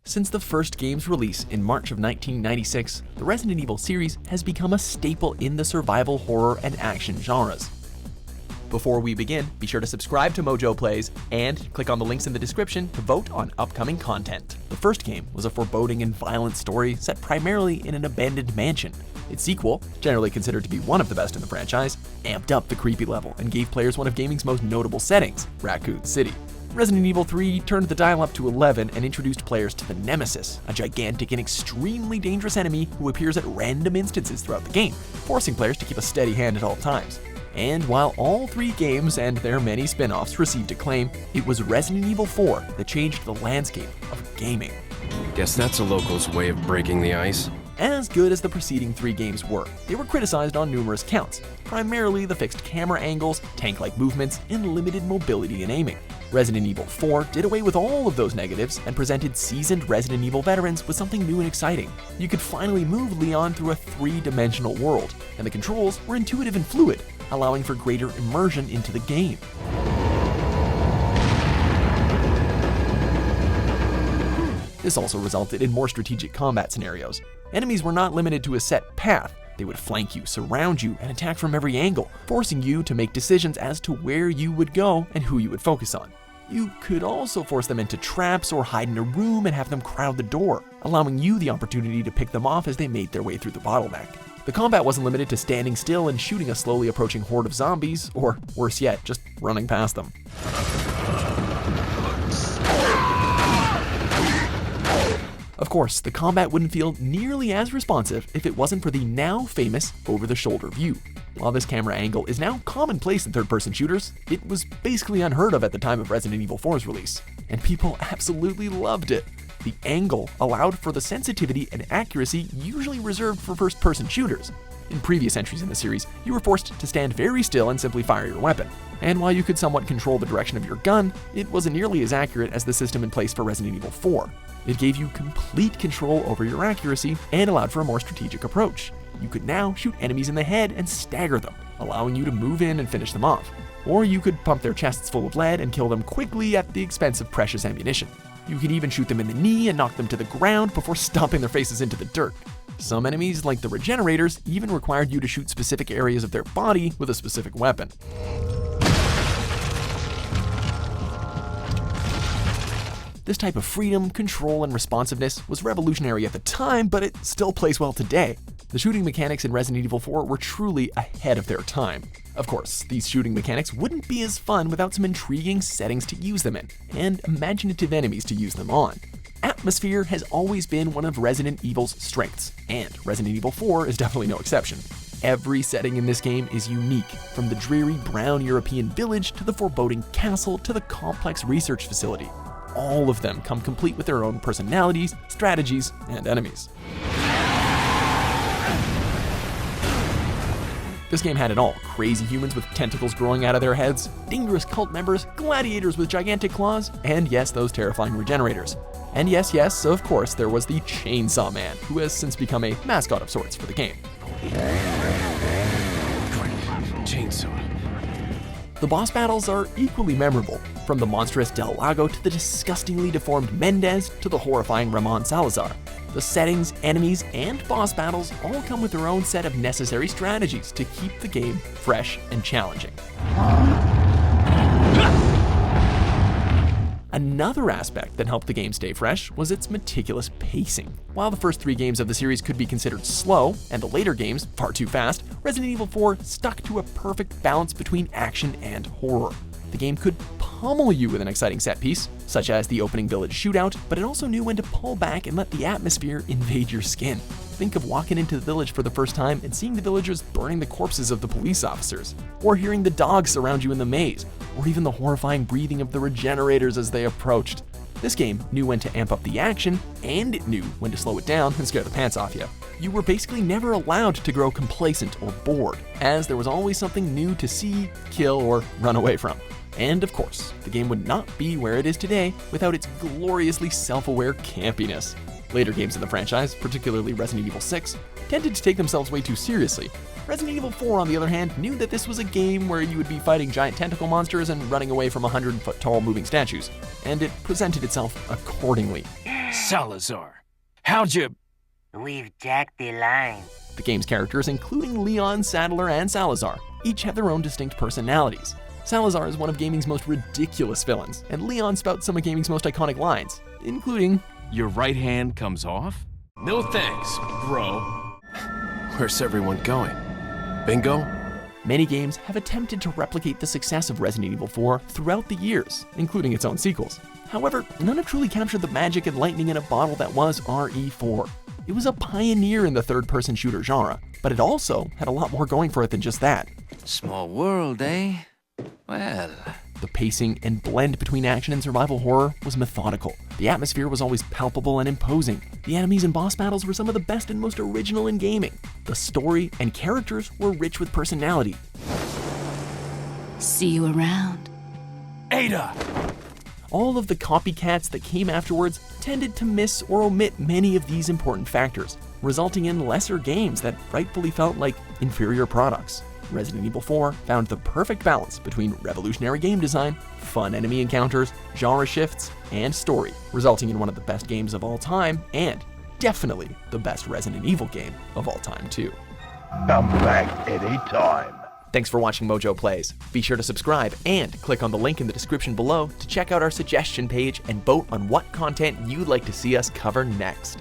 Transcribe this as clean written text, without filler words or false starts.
Since the first game's release in March of 1996, the Resident Evil series has become a staple in the survival horror and action genres. Before we begin, be sure to subscribe to MojoPlays and click on the links in the description to vote on upcoming content. The first game was a foreboding and violent story set primarily in an abandoned mansion. Its sequel, generally considered to be one of the best in the franchise, amped up the creepy level and gave players one of gaming's most notable settings, Raccoon City. Resident Evil 3 turned the dial up to 11 and introduced players to the Nemesis, a gigantic and extremely dangerous enemy who appears at random instances throughout the game, forcing players to keep a steady hand at all times. And while all three games and their many spin-offs received acclaim, it was Resident Evil 4 that changed the landscape of gaming. Guess that's a local's way of breaking the ice. As good as the preceding three games were, they were criticized on numerous counts, primarily the fixed camera angles, tank-like movements, and limited mobility and aiming. Resident Evil 4 did away with all of those negatives and presented seasoned Resident Evil veterans with something new and exciting. You could finally move Leon through a three-dimensional world, and the controls were intuitive and fluid, allowing for greater immersion into the game. This also resulted in more strategic combat scenarios. Enemies were not limited to a set path. They would flank you, surround you, and attack from every angle, forcing you to make decisions as to where you would go and who you would focus on. You could also force them into traps or hide in a room and have them crowd the door, allowing you the opportunity to pick them off as they made their way through the bottleneck. The combat wasn't limited to standing still and shooting a slowly approaching horde of zombies, or worse yet, just running past them. Of course, the combat wouldn't feel nearly as responsive if it wasn't for the now famous over-the-shoulder view. While this camera angle is now commonplace in third-person shooters, it was basically unheard of at the time of Resident Evil 4's release, and people absolutely loved it. The angle allowed for the sensitivity and accuracy usually reserved for first-person shooters. In previous entries in the series, you were forced to stand very still and simply fire your weapon. And while you could somewhat control the direction of your gun, it wasn't nearly as accurate as the system in place for Resident Evil 4. It gave you complete control over your accuracy and allowed for a more strategic approach. You could now shoot enemies in the head and stagger them, allowing you to move in and finish them off. Or you could pump their chests full of lead and kill them quickly at the expense of precious ammunition. You could even shoot them in the knee and knock them to the ground before stomping their faces into the dirt. Some enemies, like the Regenerators, even required you to shoot specific areas of their body with a specific weapon. This type of freedom, control, and responsiveness was revolutionary at the time, but it still plays well today. The shooting mechanics in Resident Evil 4 were truly ahead of their time. Of course, these shooting mechanics wouldn't be as fun without some intriguing settings to use them in, and imaginative enemies to use them on. Atmosphere has always been one of Resident Evil's strengths, and Resident Evil 4 is definitely no exception. Every setting in this game is unique, from the dreary brown European village to the foreboding castle to the complex research facility. All of them come complete with their own personalities, strategies, and enemies. This game had it all: crazy humans with tentacles growing out of their heads, dangerous cult members, gladiators with gigantic claws, and yes, those terrifying Regenerators. And yes, of course, there was the Chainsaw Man, who has since become a mascot of sorts for the game. Chainsaw. The boss battles are equally memorable, from the monstrous Del Lago to the disgustingly deformed Mendez to the horrifying Ramon Salazar. The settings, enemies, and boss battles all come with their own set of necessary strategies to keep the game fresh and challenging. Another aspect that helped the game stay fresh was its meticulous pacing. While the first three games of the series could be considered slow, and the later games far too fast, Resident Evil 4 stuck to a perfect balance between action and horror. The game could pummel you with an exciting set piece, such as the opening village shootout, but it also knew when to pull back and let the atmosphere invade your skin. Think of walking into the village for the first time and seeing the villagers burning the corpses of the police officers, or hearing the dogs surround you in the maze, or even the horrifying breathing of the Regenerators as they approached. This game knew when to amp up the action, and it knew when to slow it down and scare the pants off you. You were basically never allowed to grow complacent or bored, as there was always something new to see, kill, or run away from. And of course, the game would not be where it is today without its gloriously self-aware campiness. Later games in the franchise, particularly Resident Evil 6, tended to take themselves way too seriously. Resident Evil 4, on the other hand, knew that this was a game where you would be fighting giant tentacle monsters and running away from 100-foot tall moving statues, and it presented itself accordingly. Salazar, how'd you... We've jacked the line. The game's characters, including Leon, Sadler, and Salazar, each have their own distinct personalities. Salazar is one of gaming's most ridiculous villains, and Leon spouts some of gaming's most iconic lines, including, Your right hand comes off? No thanks, bro. Where's everyone going? Bingo? Many games have attempted to replicate the success of Resident Evil 4 throughout the years, including its own sequels. However, none have truly captured the magic and lightning in a bottle that was RE4. It was a pioneer in the third-person shooter genre, but it also had a lot more going for it than just that. Small world, eh? Well... The pacing and blend between action and survival horror was methodical. The atmosphere was always palpable and imposing. The enemies and boss battles were some of the best and most original in gaming. The story and characters were rich with personality. See you around. Ada! All of the copycats that came afterwards tended to miss or omit many of these important factors, resulting in lesser games that rightfully felt like inferior products. Resident Evil 4 found the perfect balance between revolutionary game design, fun enemy encounters, genre shifts, and story, resulting in one of the best games of all time, and definitely the best Resident Evil game of all time too. Come back anytime. Thanks for watching Mojo Plays. Be sure to subscribe and click on the link in the description below to check out our suggestion page and vote on what content you'd like to see us cover next.